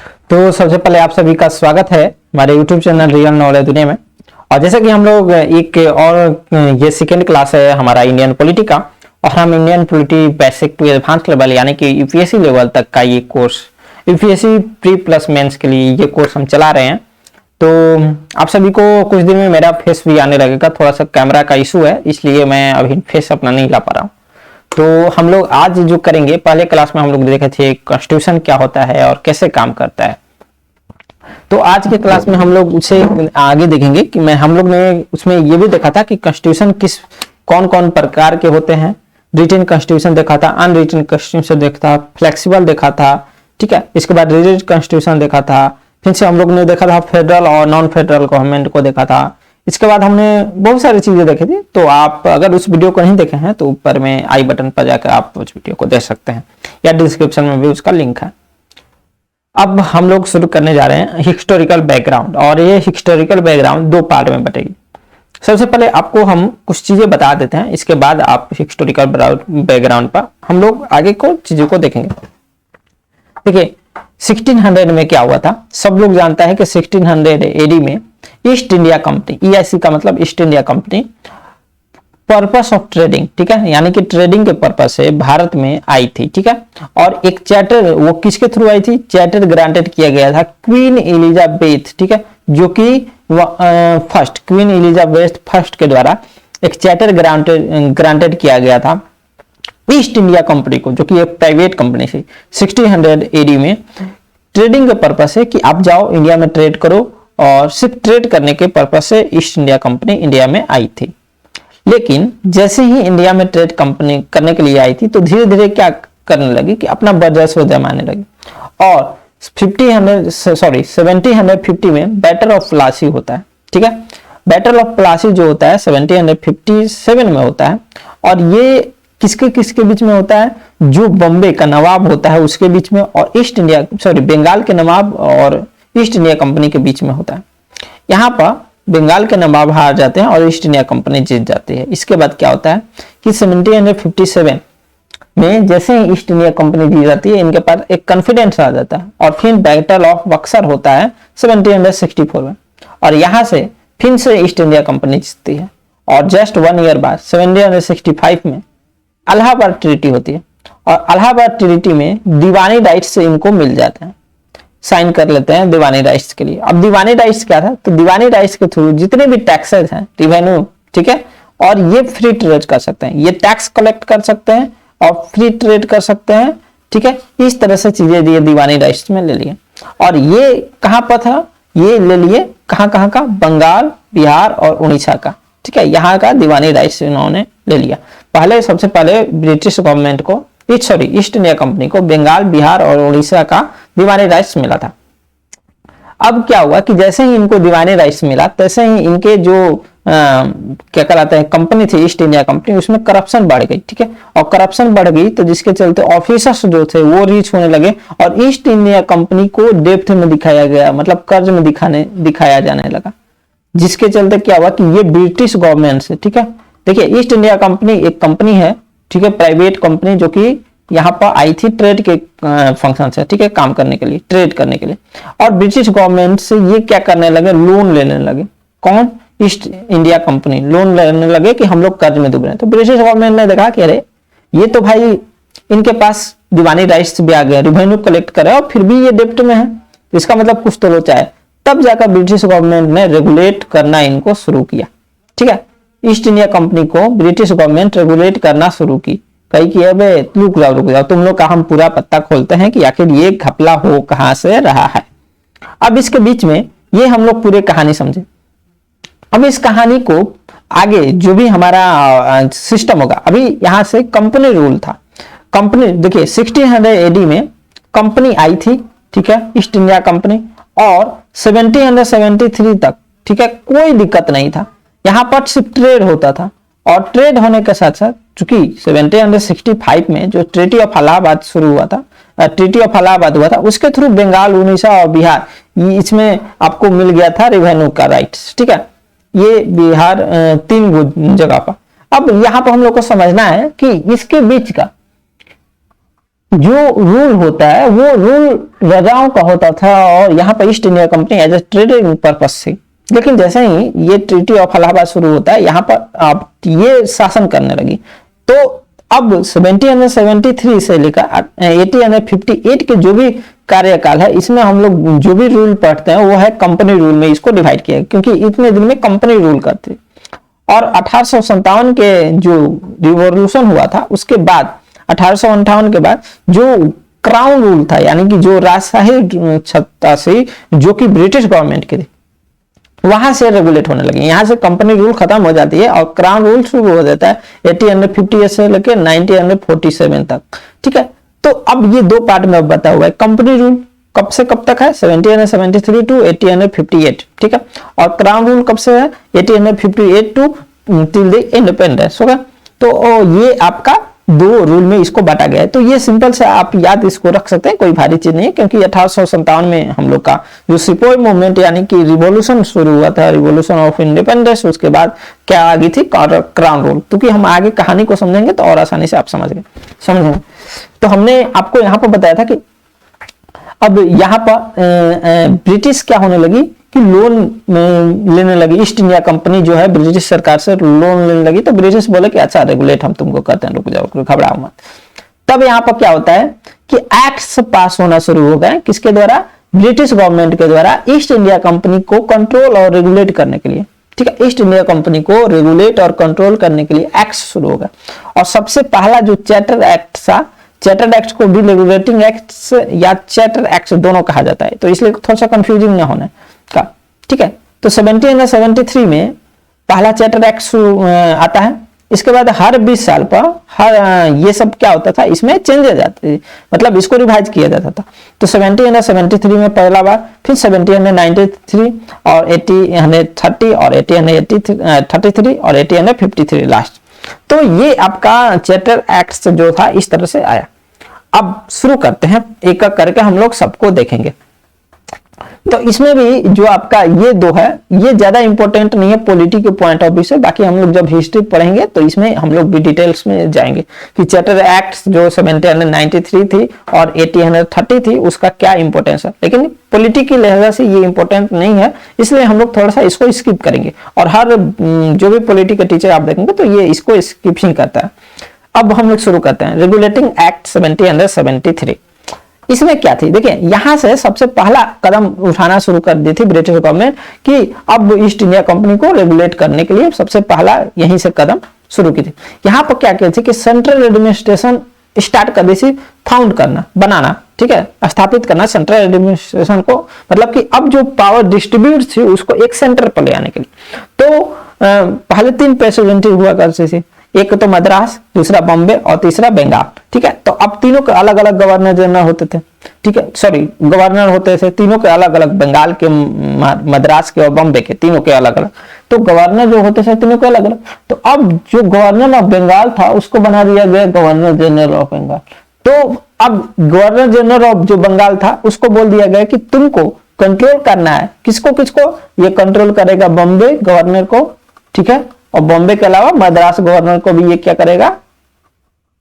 तो सबसे पहले आप सभी का स्वागत है हमारे YouTube चैनल रियल नॉलेज दुनिया में। और जैसे कि हम लोग ये सेकेंड क्लास है हमारा इंडियन पॉलिटी का, और हम Indian polity basic to advance level यानी कि यूपीएससी लेवल तक का ये course, UPSC pre plus mains के लिए ये कोर्स हम चला रहे हैं। तो आप सभी को कुछ दिन में मेरा फेस भी आने लगेगा, थोड़ा सा कैमरा का इशू है इसलिए मैं अभी फेस अपना नहीं ला पा रहा हूँ। तो हम लोग आज जो करेंगे, पहले क्लास में हम लोग देखे थे कॉन्स्टिट्यूशन क्या होता है और कैसे काम करता है। तो आज के क्लास में हम लोग उसे आगे देखेंगे कि हम लोग ने उसमें ये भी देखा था कि कॉन्स्टिट्यूशन कौन कौन प्रकार के होते हैं। रिटन कॉन्स्टिट्यूशन देखा था, अनरिटन कॉन्स्टिट्यूशन देखा था, फ्लेक्सिबल देखा था, ठीक है। इसके बाद रिजिड कॉन्स्टिट्यूशन देखा था, फिर से हम लोग ने देखा था फेडरल और नॉन फेडरल गवर्नमेंट को देखा था। इसके बाद हमने बहुत सारी चीजें देखी थी। तो आप अगर उस वीडियो को नहीं देखे हैं तो ऊपर में आई बटन पर जाकर आप उस वीडियो को देख सकते हैं या डिस्क्रिप्शन में भी उसका लिंक है। अब हम लोग शुरू करने जा रहे हैं हिस्टोरिकल बैकग्राउंड, और ये हिस्टोरिकल बैकग्राउंड दो पार्ट में बटेगी। सबसे पहले आपको हम कुछ चीजें बता देते हैं, इसके बाद आप हिस्टोरिकल बैकग्राउंड पर हम लोग आगे को चीजों को देखेंगे। देखिए 1600 में क्या हुआ था, सब लोग जानता है कि 1600 एडी में ईस्ट इंडिया कंपनी, ईआईसी का मतलब east India company, purpose of trading, ठीक है, यानी कि ट्रेडिंग के पर्पस से भारत में आई थी, ठीक है। और एक चार्टर, वो किसके थ्रू आई थी, चार्टर ग्रांटेड किया गया था क्वीन एलिजाबेथ, ठीक है, जो कि फर्स्ट क्वीन एलिजाबेथ फर्स्ट के द्वारा एक चार्टर ग्रांटेड किया गया था ईस्ट इंडिया कंपनी को, जो कि एक प्राइवेट कंपनी थी। 1600 एडी में ट्रेडिंग के पर्पस से कि आप जाओ इंडिया में ट्रेड करो, और सिर्फ ट्रेड करने के पर्पस से ईस्ट इंडिया कंपनी इंडिया में आई थी। लेकिन जैसे ही इंडिया में ट्रेड कंपनी करने के लिए आई थी तो धीरे धीरे क्या करने लगी कि अपना वर्चस्व जमाने लगी। और 1750 में बैटल ऑफ प्लासी होता है, ठीक है। बैटल ऑफ प्लासी जो होता है 1757 में होता है, और ये किसके किसके बीच में होता है, जो बॉम्बे का नवाब होता है उसके बीच में, और बंगाल के नवाब और ईस्ट इंडिया कंपनी के बीच में होता है। यहाँ पर बंगाल के नवाब हार जाते हैं और ईस्ट इंडिया कंपनी जीत जाती है। इसके बाद क्या होता है कि 1757 में जैसे ही ईस्ट इंडिया कंपनी जीत जाती है, इनके पास एक कॉन्फिडेंस आ जाता है, और फिर बैटल ऑफ बक्सर होता है 1764 में, और यहाँ से फिर से ईस्ट इंडिया कंपनी जीतती है। और जस्ट 1 ईयर बाद 1765 में इलाहाबाद ट्रीटी होती है, और इलाहाबाद ट्रीटी में दीवानी राइट्स से इनको मिल जाते हैं, साइन कर लेते हैं दीवानी राइट्स के लिए। अब दीवानी राइट्स क्या था, तो दीवानी राइट्स के थ्रू जितने भी टैक्सेस हैं, रिवेन्यू, ठीक है, और ये फ्री ट्रेड कर सकते हैं, ये टैक्स कलेक्ट कर सकते हैं और फ्री ट्रेड कर सकते हैं, ठीक है। इस तरह से चीजें ये दीवानी राइट्स में ले लिए। और ये कहां पर था, ये ले लिए कहां का, बंगाल, बिहार और उड़ीसा का, ठीक है, यहाँ का दीवानी राइट्स इन्होंने ले लिया। सबसे पहले ब्रिटिश गवर्नमेंट को ईस्ट इंडिया कंपनी को बंगाल, बिहार और उड़ीसा का दीवानी राइट्स मिला था। अब क्या हुआ कि जैसे ही इनको दीवानी राइट्स मिला, तैसे ही इनके जो क्या कहलाते हैं कंपनी थी ईस्ट इंडिया कंपनी, उसमें करप्शन बढ़ गई, ठीक है। और करप्शन बढ़ गई तो जिसके चलते ऑफिसर्स जो थे वो रीच होने लगे, और ईस्ट इंडिया कंपनी को डेब्ट में दिखाया गया, मतलब कर्ज में दिखाया जाने लगा, जिसके चलते क्या हुआ कि ये ब्रिटिश गवर्नमेंट से, ठीक है, देखिए ईस्ट इंडिया कंपनी एक कंपनी है, ठीक है, प्राइवेट कंपनी, जो कि यहाँ पर आई थी ट्रेड के फंक्शन से, ठीक है, काम करने के लिए, ट्रेड करने के लिए। और ब्रिटिश गवर्नमेंट से ये क्या करने लगे, लोन लेने लगे। कौन, ईस्ट इंडिया कंपनी लोन लेने लगे कि हम लोग कर्ज में डूब रहे हैं। तो ब्रिटिश गवर्नमेंट ने देखा कि अरे ये तो भाई इनके पास दीवानी राइट्स भी आ गया, रिवेन्यू कलेक्ट करे और फिर भी ये डेब्ट में है, इसका मतलब कुछ तो लोचा है। तब जाकर ब्रिटिश गवर्नमेंट ने रेगुलेट करना इनको शुरू किया, ठीक है। ईस्ट इंडिया कंपनी को ब्रिटिश गवर्नमेंट रेगुलेट करना शुरू की, कही कि अबे रुक जाओ, तुम लोग का हम पूरा पत्ता खोलते हैं कि आखिर ये घपला हो कहां से रहा है। अब इसके बीच में ये हम लोग पूरी कहानी समझे। अब इस कहानी को आगे जो भी हमारा सिस्टम होगा, अभी यहां से कंपनी रूल था। कंपनी देखिए 1600 एडी में कंपनी आई थी, ठीक है, ईस्ट इंडिया कंपनी, और 1773 तक, ठीक है, कोई दिक्कत नहीं था। यहाँ पर सिर्फ ट्रेड होता था, और ट्रेड होने के साथ साथ चूंकि 1765 में जो ट्रीटी ऑफ इलाहाबाद शुरू हुआ था, ट्रीटी ऑफ इलाहाबाद हुआ था, उसके थ्रू बंगाल, उड़ीसा और बिहार, इसमें आपको मिल गया था रेवेन्यू का राइट्स, ठीक है, ये बिहार 3 जगह पर। अब यहाँ पर हम लोग को समझना है कि इसके बीच का जो रूल होता है वो रूल रजाओं का होता था और यहाँ पर East India company as a trading purpose से, लेकिन जैसे ही ये ट्रीटी ऑफ इलाहाबाद शुरू होता है यहाँ पर अब ये शासन करने लगी। तो अब 1773 से लेकर 1858 के जो भी कार्यकाल है इसमें हम लोग जो भी रूल पढ़ते हैं वो है कंपनी रूल में इसको डिवाइड किया है, क्योंकि इतने दिन में कंपनी रूल करती। और 1857 के जो रिवॉल्यूशन हुआ था उसके बाद 1858 के बाद जो क्राउन रूल था, यानी कि जो राजशाही सत्ता से जो कि ब्रिटिश गवर्नमेंट की थी, वहां से रेगुलेट होने लगे। यहां से कंपनी रूल खत्म हो जाती है और क्राउन रूल शुरू हो जाता है 1858 से लेकर 1947 तक। ठीक है, तो अब ये दो पार्ट में बता हुआ है। कंपनी रूल कब से कब तक है 1773 टू 1858, ठीक है, और क्राउन रूल कब से है 1858 टू टिल द इंडिपेंडेंस होगा। तो ये आपका दो रूल में इसको बांटा गया है। तो ये सिंपल से आप याद इसको रख सकते हैं, कोई भारी चीज नहीं है, क्योंकि 1857 में हम लोग का जो सिपोई मूवमेंट यानी कि रिवॉल्यूशन शुरू हुआ था, रिवॉल्यूशन ऑफ इंडिपेंडेंस, उसके बाद क्या आ गई थी क्राउन रूल। क्योंकि हम आगे कहानी को समझेंगे तो और आसानी से आप समझेंगे। तो हमने आपको यहाँ पर बताया था कि अब यहाँ पर ब्रिटिश क्या होने लगी कि लोन लेने लगी। ईस्ट इंडिया कंपनी जो है ब्रिटिश सरकार से लोन लेने लगी। तो ब्रिटिश बोले कि अच्छा रेगुलेट हम तुमको करते हैं, रुक जाओ, घबराओ मत। तब यहाँ पर क्या होता है कि एक्ट्स पास होना शुरू हो गए, किसके द्वारा, ब्रिटिश गवर्नमेंट के द्वारा, ईस्ट इंडिया कंपनी को कंट्रोल और रेगुलेट करने के लिए। ठीक है, ईस्ट इंडिया कंपनी को रेगुलेट और कंट्रोल करने के लिए एक्ट शुरू हो गए। और सबसे पहला जो चार्टर एक्ट था, चार्टर एक्ट को भी रेगुलेटिंग एक्ट्स या चार्टर एक्ट दोनों कहा जाता है, तो इसलिए थोड़ा सा कंफ्यूजिंग ना होने का। ठीक है, तो 1773 में पहला चार्टर एक्ट आता है। इसके बाद हर 20 साल पर हर ये सब क्या होता था, इसमें चेंजेस आते, मतलब इसको रिवाइज किया जाता था। तो 1773 में पहला बार, फिर 1793 और 1830 और 1833 और 1853 लास्ट। तो ये आपका चार्टर एक्ट जो था इस तरह से आया। अब शुरू करते हैं, एक एक करके हम लोग सबको देखेंगे। तो इसमें भी जो आपका ये दो है ये ज्यादा इंपॉर्टेंट नहीं है पॉलिटी के पॉइंट ऑफ व्यू से, बाकी हम लोग जब हिस्ट्री पढ़ेंगे तो इसमें हम लोग भी डिटेल्स में जाएंगे कि चार्टर एक्ट जो 1793 थी और 1830 थी उसका क्या इंपॉर्टेंस है। लेकिन पॉलिटी की लिहाजा से ये इंपॉर्टेंट नहीं है, इसलिए हम लोग थोड़ा सा इसको स्किप करेंगे। और हर जो भी पॉलिटी के टीचर आप देखेंगे तो ये इसको स्किप ही करता है। अब हम लोग शुरू करते हैं रेगुलेटिंग एक्ट 1773। इसमें क्या थी, देखिए यहां से सबसे पहला कदम उठाना शुरू कर दी थी ब्रिटिश गवर्नमेंट कि अब ईस्ट इंडिया कंपनी को रेगुलेट करने के लिए सबसे पहला यहीं से कदम शुरू की थी। यहाँ पर क्या कहती थी कि सेंट्रल एडमिनिस्ट्रेशन स्टार्ट कर दी थी, फाउंड करना, बनाना, ठीक है, स्थापित करना सेंट्रल एडमिनिस्ट्रेशन को, मतलब कि अब जो पावर डिस्ट्रीब्यूट थी उसको एक सेंटर पर ले आने के लिए। तो पहले 3 प्रेसिडेंट हुआ करते थे, एक तो मद्रास, दूसरा बॉम्बे और तीसरा बंगाल। ठीक है, तो अब तीनों के अलग अलग गवर्नर जनरल होते थे। ठीक है, सॉरी गवर्नर होते थे तीनों के अलग अलग, बंगाल के, मद्रास के और बॉम्बे के, तीनों के अलग अलग। तो गवर्नर जो होते थे तीनों के अलग अलग। तो अब जो गवर्नर ऑफ बंगाल था उसको बना दिया गया गवर्नर जनरल ऑफ बंगाल। तो अब गवर्नर जनरल ऑफ जो बंगाल था उसको बोल दिया गया कि तुमको कंट्रोल करना है, किसको किसको, ये कंट्रोल करेगा बॉम्बे गवर्नर को, ठीक है, और बॉम्बे के अलावा मद्रास गवर्नर को भी ये क्या करेगा,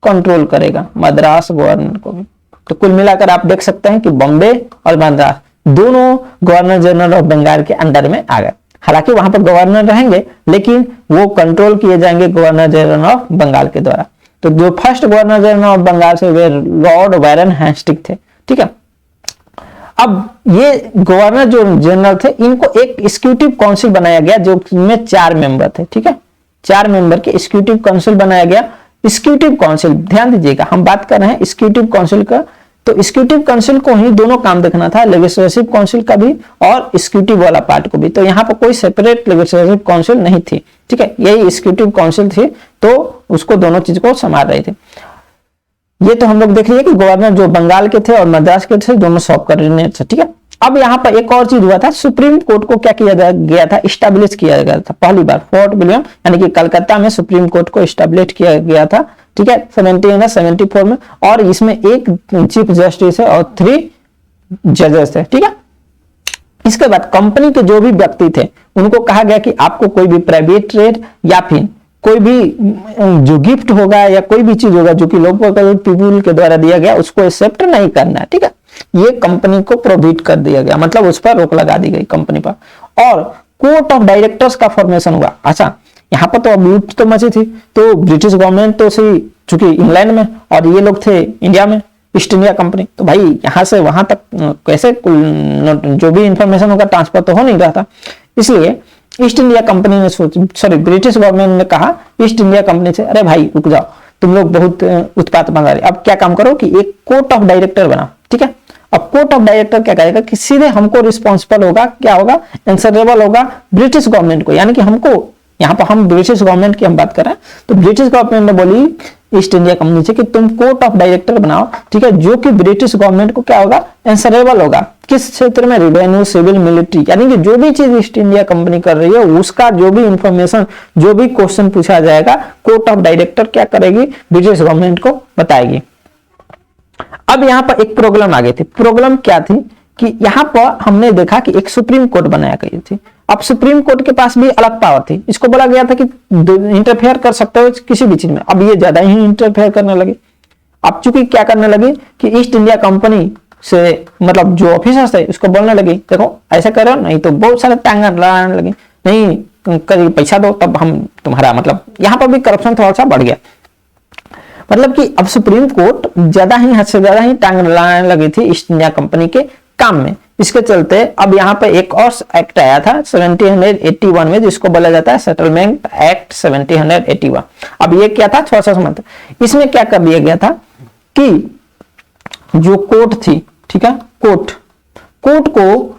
कंट्रोल करेगा, मद्रास गवर्नर को भी। तो कुल मिलाकर आप देख सकते हैं कि बॉम्बे और मद्रास दोनों गवर्नर जनरल ऑफ बंगाल के अंडर में आ गए। हालांकि वहां पर गवर्नर रहेंगे लेकिन वो कंट्रोल किए जाएंगे गवर्नर जनरल ऑफ बंगाल के द्वारा। तो जो first governor general of Bengal से वे लॉर्ड वारन हेस्टिंग थे। ठीक है, अब ये गवर्नर जो जनरल थे इनको एक एग्जीक्यूटिव काउंसिल बनाया गया जो में 4 मेंबर थे। ठीक है, 4 मेंबर के एग्जीक्यूटिव काउंसिल बनाया गया। एग्जीक्यूटिव काउंसिल, ध्यान दीजिएगा हम बात कर रहे हैं एग्जीक्यूटिव काउंसिल का, तो एग्जीक्यूटिव काउंसिल को ही दोनों काम देखना था, लेजिस्लेटिव काउंसिल का भी और एग्जीक्यूटिव वाला पार्ट को भी। तो यहाँ पर कोई सेपरेट लेजिस्लेटिव काउंसिल नहीं थी। ठीक है, यही एग्जीक्यूटिव काउंसिल थी, तो उसको दोनों चीज को संभाल रहे थे। ये तो हम लोग देख लिए कि गवर्नर जो बंगाल के थे और मद्रास के थे दोनों सॉल्व कर रहे थे। ठीक है, अब यहाँ पर एक और चीज हुआ था, सुप्रीम कोर्ट को क्या किया गया था, इस्टेब्लिश किया गया था पहली बार, फोर्ट विलियम यानी कि कलकत्ता में सुप्रीम कोर्ट को इस्टेब्लिश किया गया था। ठीक है, 1774 में, और इसमें एक चीफ जस्टिस है और 3 जजेस है। ठीक है, इसके बाद कंपनी के जो भी व्यक्ति थे उनको कहा गया कि आपको कोई भी प्राइवेट ट्रेड या फिर कोई भी जो गिफ्ट होगा या कोई भी चीज होगा जो कि लोकल पीपुल के द्वारा दिया गया उसको एक्सेप्ट नहीं करना है, ठीक है। ये कंपनी को प्रोहिबिट कर दिया गया, मतलब उस पर रोक लगा दी गई कंपनी पर। और कोर्ट ऑफ डायरेक्टर्स का फॉर्मेशन हुआ। अच्छा, यहाँ पर तो अब लूट तो मची थी, तो ब्रिटिश गवर्नमेंट तो सही चूंकि इंग्लैंड में और ये लोग थे इंडिया में, ईस्ट इंडिया कंपनी, तो भाई यहाँ से वहां तक कैसे जो भी इंफॉर्मेशन होगा ट्रांसफर तो हो नहीं रहा था। इसलिए ईस्ट इंडिया कंपनी ने सॉरी ब्रिटिश गवर्नमेंट ने कहा ईस्ट इंडिया कंपनी से, अरे भाई रुक जाओ, तुम लोग बहुत उत्पात बना रहे, अब क्या काम करो कि एक कोर्ट ऑफ डायरेक्टर बनाओ, ठीक है। अब कोर्ट ऑफ डायरेक्टर क्या करेगा कि सीधे हमको रिस्पॉन्सिबल होगा, क्या होगा, आंसरेबल होगा ब्रिटिश गवर्नमेंट को, यानी कि हमको, यहाँ पर हम ब्रिटिश गवर्नमेंट की हम बात कर रहे हैं, तो ब्रिटिश गवर्नमेंट ने बोली ईस्ट इंडिया कंपनी से कि तुम कोर्ट ऑफ डायरेक्टर बनाओ, ठीक है, जो कि ब्रिटिश गवर्नमेंट को क्या होगा, आंसरेबल होगा। किस क्षेत्र में, रेवेन्यू, सिविल, मिलिट्री, यानी कि जो भी चीज ईस्ट इंडिया कंपनी कर रही है उसका जो भी इंफॉर्मेशन, जो भी क्वेश्चन पूछा जाएगा, कोर्ट ऑफ डायरेक्टर क्या करेगी, ब्रिटिश गवर्नमेंट को बताएगी। अब यहाँ पर एक प्रॉब्लम आ गई थी। प्रॉब्लम क्या थी कि यहाँ पर हमने देखा कि एक सुप्रीम कोर्ट बनाया गई थी। अब सुप्रीम कोर्ट के पास भी अलग पावर थी, इसको बोला गया था कि इंटरफेयर कर सकते हो किसी भी चीज में। अब ये ज्यादा ही इंटरफेयर करने लगे। अब चूंकि क्या करने लगे कि ईस्ट इंडिया कंपनी से मतलब जो ऑफिसर्स थे उसको बोलने लगे, देखो ऐसा करो, नहीं तो बहुत सारे टांगा लड़ाने लगे, नहीं कभी पैसा दो तब हम तुम्हारा, मतलब यहाँ पर भी करप्शन थोड़ा सा बढ़ गया। मतलब कि अब सुप्रीम कोर्ट ज्यादा ही, हद से ज्यादा ही टांग लड़ाने लगी थी ईस्ट इंडिया कंपनी के काम में। इसके चलते अब यहाँ पे एक और एक्ट आया था 1781 में, जिसको बोला जाता है सेटलमेंट एक्ट 1781। अब ये क्या था, 600 मंथ। इसमें क्या कर दिया गया था कि जो कोर्ट थी, ठीक है, कोर्ट को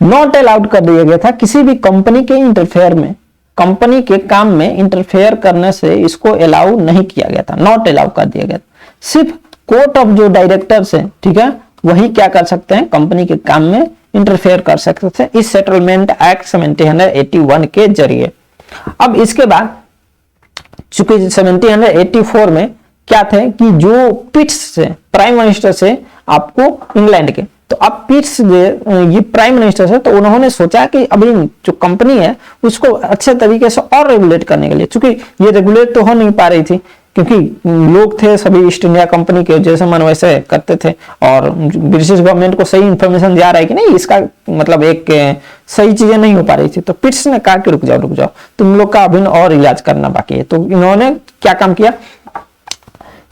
नॉट अलाउड कर दिया गया था किसी भी कंपनी के इंटरफेयर में, कंपनी के काम में इंटरफेयर करने से इसको अलाउ नहीं किया गया था, नॉट अलाउ कर दिया गया था। सिर्फ कोर्ट ऑफ जो डायरेक्टर्स है, ठीक है, वही क्या कर सकते हैं, कंपनी के काम में इंटरफेयर कर सकते थे इस सेटलमेंट एक्ट 1781 के जरिए। अब इसके बाद चूंकि 1784 में क्या थे कि जो पिट्स से प्राइम मिनिस्टर से आपको इंग्लैंड के, तो अब पिट्स ये प्राइम मिनिस्टर से, तो उन्होंने सोचा कि अभी जो कंपनी है उसको अच्छे तरीके से और रेगुलेट करने के लिए, चूंकि ये रेगुलेट तो हो नहीं पा रही थी क्योंकि लोग थे सभी ईस्ट इंडिया कंपनी के, जैसे मन वैसे करते थे, और ब्रिटिश गवर्नमेंट को सही इंफॉर्मेशन जा रहा है कि नहीं, इसका मतलब एक सही चीजें नहीं हो पा रही थी। तो पिट्स ने कहा कि रुक जाओ, तुम लोग का अभी और इलाज करना बाकी है। तो इन्होंने क्या काम किया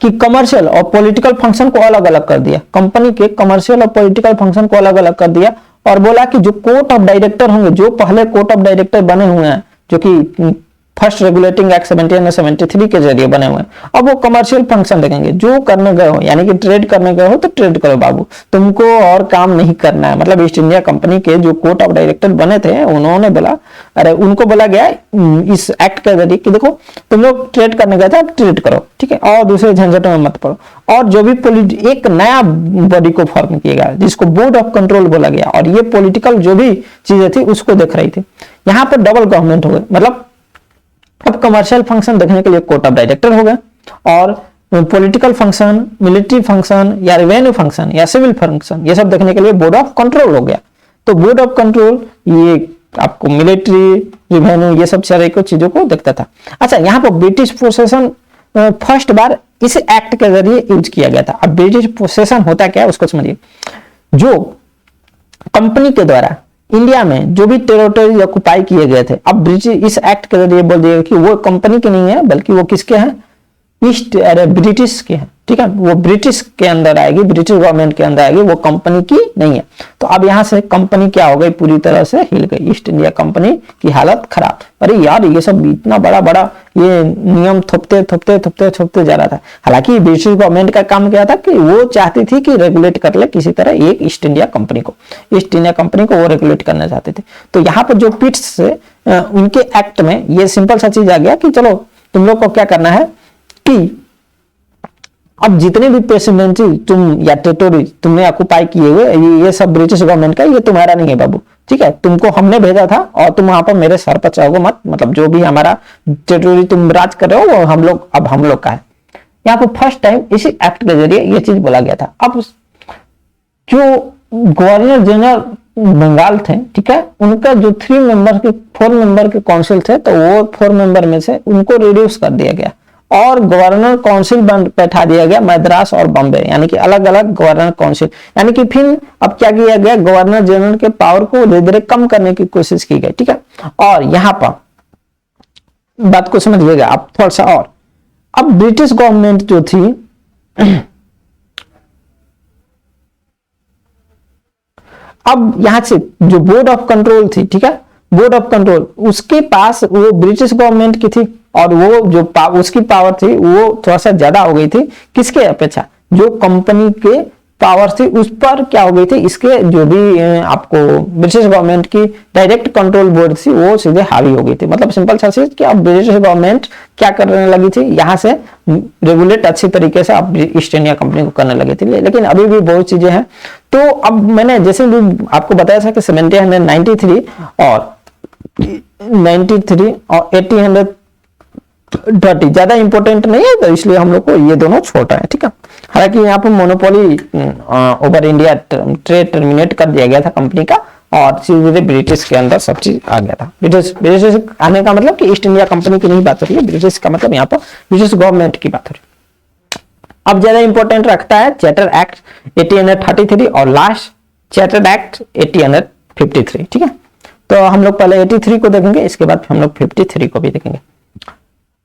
कि कमर्शियल और पॉलिटिकल फंक्शन को अलग अलग कर दिया, कंपनी के कमर्शियल और पॉलिटिकल फंक्शन को अलग अलग कर दिया, और बोला कि जो कोर्ट ऑफ डायरेक्टर होंगे, जो पहले कोर्ट ऑफ डायरेक्टर बने हुए हैं, जो कि फर्स्ट रेगुलेटिंग एक्ट 1773 के जरिए बने हुए हैं, अब वो कमर्शियल फंक्शन देखेंगे। जो करने गए हो, यानी कि ट्रेड करने गए हो तो ट्रेड करो बाबू, तुमको और काम नहीं करना है। मतलब ईस्ट इंडिया कंपनी के जो कोर्ट ऑफ डायरेक्टर बने थे उन्होंने बोला, अरे उनको बोला गया इस एक्ट के जरिए कि देखो तुम लोग ट्रेड करने गए थे, अब ट्रेड करो, ठीक है, और दूसरे झंझटों में मत पड़ो। और जो भी एक नया बॉडी को फॉर्म किया गया जिसको बोर्ड ऑफ कंट्रोल बोला गया, और ये पॉलिटिकल जो भी चीजें थी उसको देख रही थी। यहाँ पर डबल गवर्नमेंट हो गए, मतलब अब कमर्शियल फंक्शन देखने के लिए कोर्ट ऑफ डायरेक्टर हो गए, और पॉलिटिकल फंक्शन, मिलिट्री फंक्शन या रेवेन्यू फंक्शन या सिविल फंक्शन, ये सब देखने के लिए बोर्ड ऑफ कंट्रोल हो गया। तो बोर्ड ऑफ कंट्रोल ये आपको मिलिट्री, रेवेन्यू, ये सब सारे को चीजों को देखता था। अच्छा, यहाँ पर ब्रिटिश पोसेशन फर्स्ट बार इस एक्ट के जरिए यूज किया गया था। अब ब्रिटिश पोसेशन होता क्या है उसको समझिए। जो कंपनी के द्वारा इंडिया में जो भी टेरिटरी ऑक्युपाई किए गए थे, अब ब्रिटिश इस एक्ट के जरिए बोल दिया कि वो कंपनी के नहीं है, बल्कि वो किसके हैं, ब्रिटिश के हैं, ठीक है, वो ब्रिटिश के अंदर आएगी, ब्रिटिश गवर्नमेंट के अंदर आएगी, वो कंपनी की नहीं है। तो अब यहां से कंपनी क्या हो गई, पूरी तरह से हिल गई, ईस्ट इंडिया कंपनी की हालत खराब। अरे यार, ये सब इतना बड़ा बड़ा ये नियम थोपते जा रहा था। हालांकि ब्रिटिश गवर्नमेंट का काम क्या था कि वो चाहती थी कि रेगुलेट कर ले किसी तरह एक ईस्ट इंडिया कंपनी को, ईस्ट इंडिया कंपनी को वो रेगुलेट करना चाहते थे। तो यहाँ पर जो पिट्स से उनके एक्ट में ये सिंपल सा चीज आ गया कि चलो तुम लोग को क्या करना है कि अब जितने भी प्रेसिडेंसी तुम या टेरिटोरी तुमने ऑक्युपाई किए हुए, ये सब ब्रिटिश गवर्नमेंट का, ये तुम्हारा नहीं है बाबू, ठीक है, तुमको हमने भेजा था और तुम वहां पर मेरे सर पर चढ़ोगे मत, मतलब जो भी हमारा टेरिटोरी तुम राज कर रहे हो वो हम लोग का है। यहाँ पर फर्स्ट टाइम इसी एक्ट के जरिए ये चीज बोला गया था। अब जो गवर्नर जनरल बंगाल थे, ठीक है, उनका जो 4 मेंबर के काउंसिल थे, तो वो 4 मेंबर में से उनको रिड्यूस कर दिया गया और गवर्नर काउंसिल बैठा दिया गया मद्रास और बॉम्बे, यानी कि अलग अलग गवर्नर काउंसिल। यानी कि फिर अब क्या किया गया, गवर्नर जनरल के पावर को धीरे धीरे कम करने की कोशिश की गई, ठीक है। और यहां पर बात को समझिएगा आप थोड़ा सा और। अब ब्रिटिश गवर्नमेंट जो थी अब यहां से जो बोर्ड ऑफ कंट्रोल थी, ठीक है, बोर्ड ऑफ कंट्रोल उसके पास वो ब्रिटिश गवर्नमेंट की थी और वो जो उसकी पावर थी वो थोड़ा सा ज्यादा हो गई थी किसके अपेक्षा, जो कंपनी के पावर थी उस पर क्या हो गई थी, इसके जो भी आपको ब्रिटिश गवर्नमेंट की डायरेक्ट कंट्रोल बोर्ड थी वो सीधे हावी हो गई थी। मतलब सिंपल सा चीज कि अब ब्रिटिश गवर्नमेंट क्या करने लगी थी, यहां से रेगुलेट अच्छी तरीके से अब ईस्ट इंडिया कंपनी को करने लगी थी, लेकिन अभी भी बहुत चीजें हैं। तो अब मैंने जैसे भी आपको बताया था कि 1793 और 1830 ज्यादा इंपॉर्टेंट नहीं है, तो इसलिए हम लोग को ये दोनों छोटा है, ठीक है। हालांकि यहाँ पर monopoly over India trade terminate कर दिया गया था कंपनी का और धीरे ब्रिटिश के अंदर सब चीज आ गया था। ब्रिटिश आने का मतलब कि ईस्ट इंडिया कंपनी की नहीं बात हो रही है, ब्रिटिश का मतलब यहाँ पर ब्रिटिश गवर्नमेंट की बात हो रही है। अब ज्यादा इंपॉर्टेंट रखता है चार्टर एक्ट 1833 और लास्ट चार्टर एक्ट 1853, ठीक है। तो हम लोग पहले 83 को देखेंगे, इसके बाद हम लोग 53 को भी देखेंगे।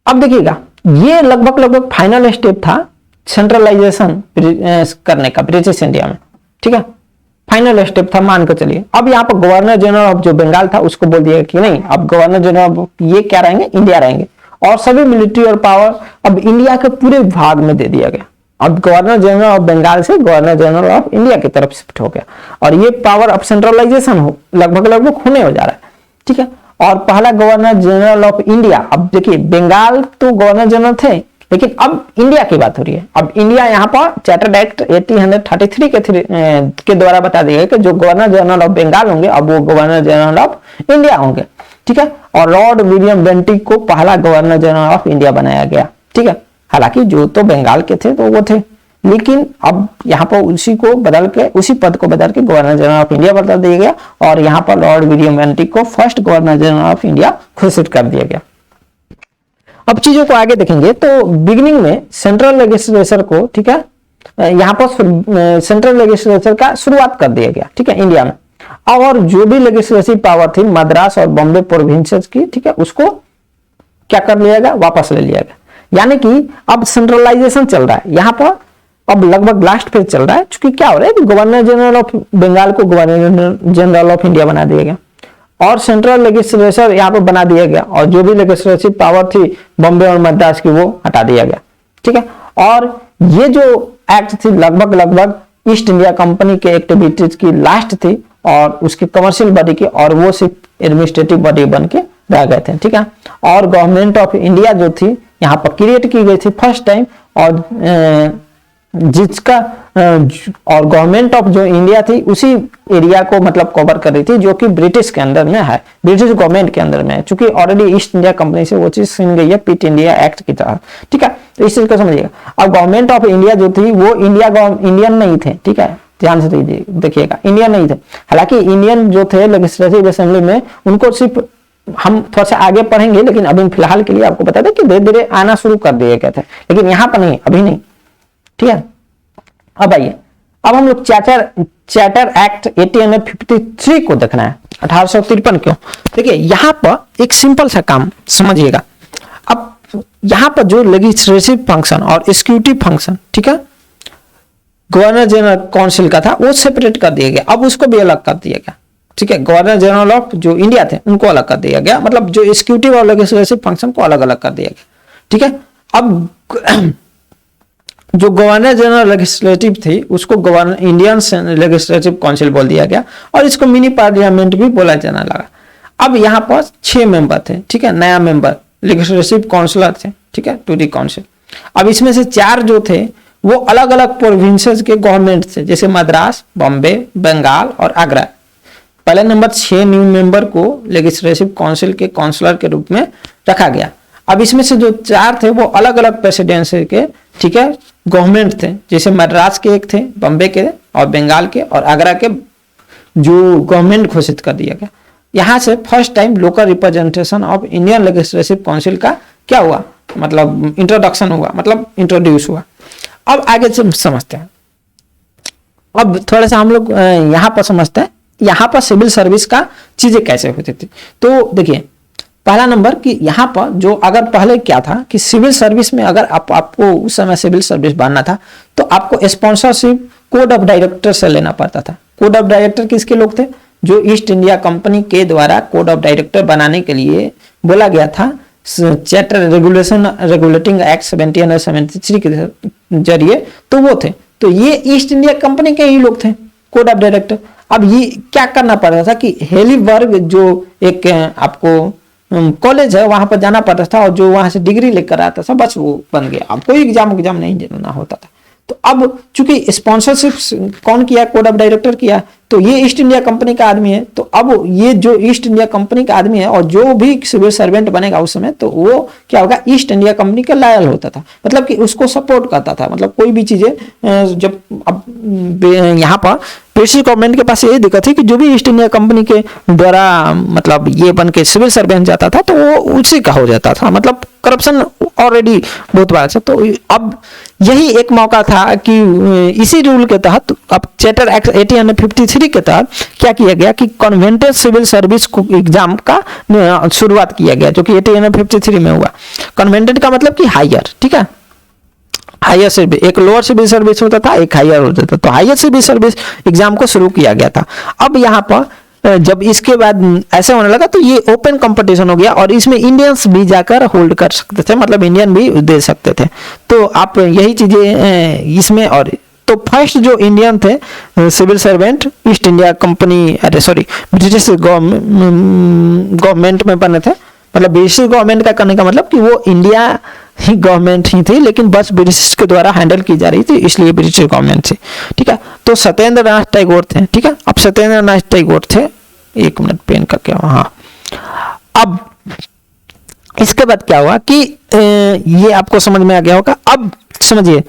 अब देखिएगा ये लगभग फाइनल स्टेप था सेंट्रलाइजेशन करने का ब्रिटिश इंडिया में, ठीक है, फाइनल स्टेप था मान के चलिए। अब यहाँ पर गवर्नर जनरल ऑफ जो बंगाल था उसको बोल दिया कि नहीं, अब गवर्नर जनरल ये क्या रहेंगे, इंडिया रहेंगे और सभी मिलिट्री और पावर अब इंडिया के पूरे भाग में दे दिया गया। अब गवर्नर जनरल ऑफ बंगाल से गवर्नर जनरल ऑफ इंडिया की तरफ शिफ्ट हो गया और ये पावर अब सेंट्रलाइजेशन हो लगभग होने हो जा रहा है, ठीक है। और पहला गवर्नर जनरल ऑफ इंडिया, अब देखिए बंगाल तो गवर्नर जनरल थे लेकिन अब इंडिया की बात हो रही है। अब इंडिया यहाँ पर चार्टर एक्ट 1833 के द्वारा बता दिया गया कि जो गवर्नर जनरल ऑफ बंगाल होंगे अब वो गवर्नर जनरल ऑफ इंडिया होंगे, ठीक है। और लॉर्ड विलियम बेंटिक को पहला गवर्नर जनरल ऑफ इंडिया बनाया गया, ठीक है। हालांकि जो तो बंगाल के थे तो वो थे, लेकिन अब यहाँ पर उसी पद को बदल के गवर्नर जनरल ऑफ इंडिया बता दिया गया और यहाँ पर लॉर्ड विलियम बेंटिक को first governor general of India घोषित कर दिया गया। अब चीजों को आगे देखेंगे तो बिगिनिंग में सेंट्रल लेजिस्लेचर को, ठीक है, यहाँ पर सेंट्रल लेजिस्लेचर का शुरुआत कर दिया गया, ठीक है, इंडिया में। और जो भी लेजिस्लेटिव पावर थी मद्रास और बॉम्बे प्रोविंसेस की, ठीक है, उसको क्या कर लिया गया, वापस ले लिया गया। यानी कि अब सेंट्रलाइजेशन चल रहा है यहाँ पर, अब लगभग लास्ट फेज चल रहा है। क्योंकि क्या हो रहा है कि गवर्नर जनरल ऑफ बंगाल को गवर्नर जनरल ऑफ इंडिया बना दिया गया और सेंट्रल लेजिस्लेचर यहाँ पर बना दिया गया और जो भी लेजिस्लेटिव पावर थी बॉम्बे और मद्रास की वो हटा दिया गया, ठीक है। और ये जो एक्ट थी लगभग ईस्ट इंडिया कंपनी के एक्टिविटीज की लास्ट थी और उसकी कमर्शियल बॉडी की, और वो सिर्फ एडमिनिस्ट्रेटिव बॉडी बन के रह गए थे, ठीक है। और गवर्नमेंट ऑफ इंडिया जो थी यहाँ पर क्रिएट की गई थी फर्स्ट टाइम, और जिसका और गवर्नमेंट ऑफ जो इंडिया थी उसी एरिया को मतलब कवर कर रही थी जो कि ब्रिटिश के अंदर में है, ब्रिटिश गवर्नमेंट के अंदर में है, चूंकि ऑलरेडी ईस्ट इंडिया कंपनी से वो चीज सुन गई है पिट इंडिया एक्ट की तरह, ठीक है। तो इस चीज को समझिएगा। अब गवर्नमेंट ऑफ इंडिया जो थी वो इंडियन नहीं थे, ठीक है, ध्यान से देखिएगा, इंडियन नहीं थे। हालांकि इंडियन जो थे लेजिस्लेटिव असेंबली में उनको सिर्फ हम थोड़ा सा आगे पढ़ेंगे, लेकिन अभी फिलहाल के लिए आपको बता दें कि धीरे धीरे आना शुरू कर दिए गए थे, लेकिन यहाँ पर नहीं, अभी नहीं, ठीक है। अब आइए, अब हम लोग चार्टर एक्ट 1853 को देखना है, 1853 क्यों। देखिए यहाँ पर एक सिंपल सा काम समझिएगा। अब यहाँ पर जो लेजिस्लेटिव फंक्शन और एग्जीक्यूटिव फंक्शन, ठीक है, गवर्नर जनरल काउंसिल का था वो सेपरेट कर दिया गया, अब उसको भी अलग कर दिया गया, ठीक है। गवर्नर जनरल ऑफ जो इंडिया थे उनको अलग कर दिया गया, मतलब जो एग्जीक्यूटिव और लेजिस्लेटिव फंक्शन को अलग अलग कर दिया गया, ठीक है। अब जो गवर्नर जनरल लेजिस्लेटिव थी उसको गवर्नर इंडियन लेजिस्लेटिव काउंसिल बोल दिया गया और इसको मिनी पार्लियामेंट भी बोला जाने लगा। अब यहाँ पर 6 मेंबर थे, ठीक है, नया मेंबर लेजिस्लेटिव काउंसिलर थे, ठीक है, टू दी काउंसिल। अब इसमें से 4 जो थे वो अलग अलग प्रोविंसेस के गवर्नमेंट थे, जैसे मद्रास, बॉम्बे, बंगाल और आगरा। पहले नंबर 6 न्यू मेंबर को लेजिस्लेटिव काउंसिल के काउंसलर के रूप में रखा गया। अब इसमें से जो 4 थे वो अलग अलग प्रेसिडेंसी के, ठीक है, गवर्नमेंट थे, जैसे मद्रास के एक थे, बॉम्बे के और बंगाल के और आगरा के जो गवर्नमेंट घोषित कर दिया गया। यहाँ से first time local representation of Indian legislative council का क्या हुआ, मतलब इंट्रोडक्शन हुआ, मतलब इंट्रोड्यूस हुआ। अब आगे से समझते हैं, अब थोड़ा सा हम लोग यहाँ पर समझते हैं यहाँ पर सिविल सर्विस का चीजें कैसे होती थी। तो देखिए पहला नंबर कि यहाँ पर जो अगर पहले क्या था कि सिविल सर्विस में अगर आपको उस समय सिविल सर्विस बनना था तो आपको स्पॉन्सरशिप कोड ऑफ डायरेक्टर से लेना पड़ता था। कोड ऑफ डायरेक्टर किसके लोग थे, जो ईस्ट इंडिया कंपनी के द्वारा कोड ऑफ डायरेक्टर बनाने के लिए बोला गया था चार्टर रेगुलेटिंग एक्ट 1773 के जरिए, तो वो थे। तो ये ईस्ट इंडिया कंपनी के ही लोग थे कोड ऑफ डायरेक्टर। अब ये क्या करना पड़ रहा था कि हेलीबर्ग जो एक आपको कॉलेज है वहां पर जाना पड़ता था और जो वहां से डिग्री लेकर आता था बस वो बन गया, अब कोई एग्जाम नहीं देना होता था। तो अब चूंकि स्पॉन्सरशिप कौन किया, कोड ऑफ डायरेक्टर किया, तो ये ईस्ट इंडिया कंपनी का आदमी है। तो अब ये जो ईस्ट इंडिया कंपनी का आदमी है और जो भी सिविल सर्वेंट बनेगा उस समय, तो वो क्या होगा, ईस्ट इंडिया कंपनी का लायल होता था, मतलब कि उसको सपोर्ट करता था। मतलब कोई भी चीजें जब अब यहाँ पर ब्रिटिश गवर्नमेंट के पास यही दिक्कत थी कि जो भी ईस्ट इंडिया कंपनी के द्वारा मतलब ये बन के सिविल सर्वेंट जाता था तो वो उसी का हो जाता था, मतलब करप्शन ऑलरेडी बहुत बड़ा था। तो अब यही एक मौका था कि इसी रूल के तहत अब चार्टर एक्ट 1853 के तहत क्या किया गया कि कन्वेंटेड सिविल सर्विस एग्जाम का शुरुआत किया गया, जो कि 1853 में हुआ। कन्वेंटेड का मतलब कि हायर, ठीक है, हायर सिविल, एक लोअर सिविल सर्विस होता था, एक हायर होता था। तो हायर सिविल सर्विस एग्जाम को शुरू किया गया था। अब यहाँ पर जब इसके बाद ऐसे होने लगा तो ये ओपन कंपटीशन हो गया और इसमें इंडियंस भी जाकर होल्ड कर सकते थे, मतलब इंडियन भी दे सकते थे। तो आप यही चीजें इसमें, और तो फर्स्ट जो इंडियन थे civil servant East India company, अरे सॉरी, ब्रिटिश गवर्नमेंट में बने थे। मतलब ब्रिटिश गवर्नमेंट का करने का मतलब कि वो इंडिया ही गवर्नमेंट ही थी, लेकिन बस ब्रिटिश के द्वारा हैंडल की जा रही थी, इसलिए ब्रिटिश गवर्नमेंट थी, ठीक है। तो सत्येंद्र नाथ टैगोर थे, ठीक है। अब सत्येंद्र नाथ टैगोर थे, एक मिनट पेन का क्या, हाँ। अब इसके बाद क्या हुआ कि ये आपको समझ में आ गया होगा। अब समझिए,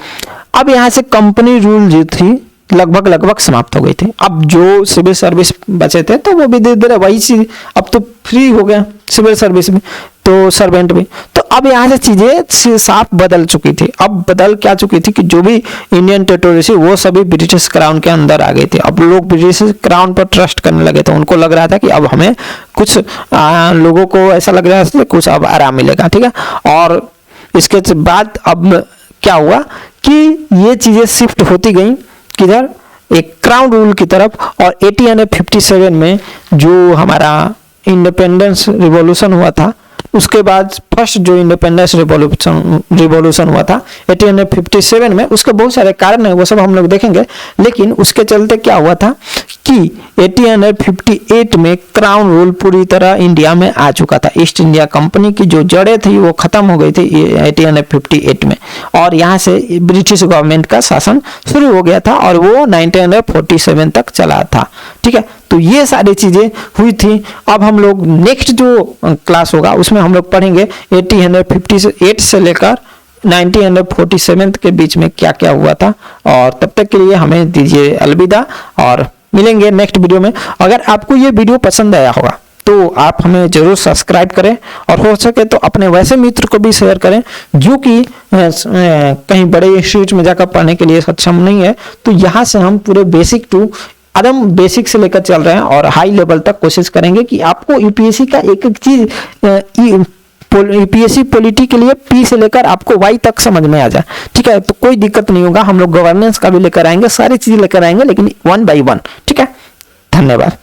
अब यहाँ से कंपनी रूल जो थी लगभग समाप्त हो गई थी। अब जो सिविल सर्विस बचे थे तो वो भी धीरे धीरे वही चीज, अब तो फ्री हो गया सिविल सर्विस में, तो सर्वेंट भी। तो अब यहाँ से चीजें साफ बदल चुकी थी। अब बदल क्या चुकी थी कि जो भी इंडियन टेरिटोरी थी वो सभी ब्रिटिश क्राउन के अंदर आ गई थी। अब लोग ब्रिटिश क्राउन पर ट्रस्ट करने लगे थे, उनको लग रहा था कि अब हमें कुछ लोगों को ऐसा लग रहा था कुछ अब आराम मिलेगा, ठीक है। और इसके बाद अब क्या हुआ कि ये चीजें शिफ्ट होती गई किधर, एक क्राउन रूल की तरफ। और 1857 में जो हमारा इंडिपेंडेंस रिवॉल्यूशन हुआ था, उसके बाद फर्स्ट जो इंडिपेंडेंस रिवॉल्यूशन हुआ था 1857 में, उसके बहुत सारे कारण है, वो सब हम लोग देखेंगे। लेकिन उसके चलते क्या हुआ था कि 1858 में क्राउन रूल पूरी तरह इंडिया में आ चुका था। ईस्ट इंडिया कंपनी की जो जड़ें थी वो खत्म हो गई थी 1858 में, और यहाँ से ब्रिटिश गवर्नमेंट का शासन शुरू हो गया था और वो 1947 तक चला था, ठीक है। तो ये सारी चीजें हुई थी। अब हम लोग नेक्स्ट जो क्लास होगा उसमें हम लोग पढ़ेंगे 1858 से लेकर 1947 के बीच में क्या क्या हुआ था। और तब तक के लिए हमें दीजिए अलविदा और मिलेंगे नेक्स्ट वीडियो में। अगर आपको ये वीडियो पसंद आया होगा तो आप हमें जरूर सब्सक्राइब करें और हो सके तो अपने वैसे मित्र को भी शेयर करें जो कि कहीं बड़े इंस्टीट्यूट में जाकर पढ़ने के लिए सक्षम नहीं है। तो यहाँ से हम पूरे बेसिक टू एकदम बेसिक से लेकर चल रहे हैं और हाई लेवल तक कोशिश करेंगे कि आपको यूपीएससी का एक एक चीज यूपीएससी पॉलिटी के लिए पी से लेकर आपको वाई तक समझ में आ जाए, ठीक है। तो कोई दिक्कत नहीं होगा, हम लोग गवर्नेंस का भी लेकर आएंगे, सारी चीजें लेकर आएंगे, लेकिन 1 by 1, ठीक है। धन्यवाद।